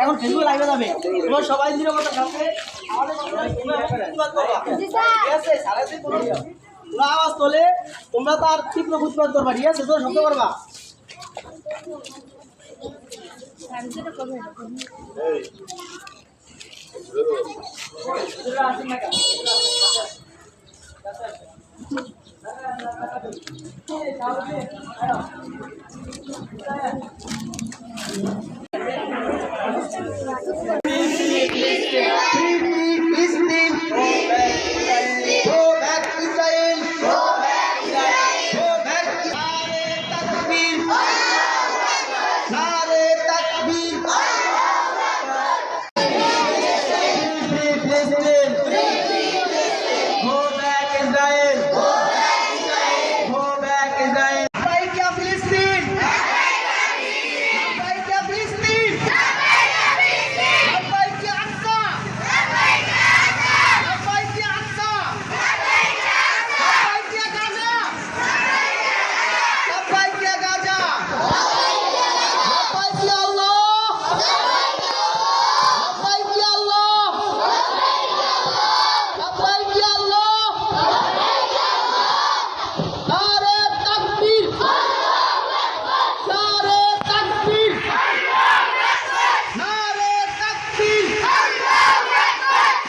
এখন ফেসবুক লাইভে যাবে তোমার সবাই নিরাপত্তা থাকবে তোমরা আওয়াজ তোলে তোমরা তার তীব্র প্রতিবাদ করবা ঠিক আছে তোর শব্দ করবা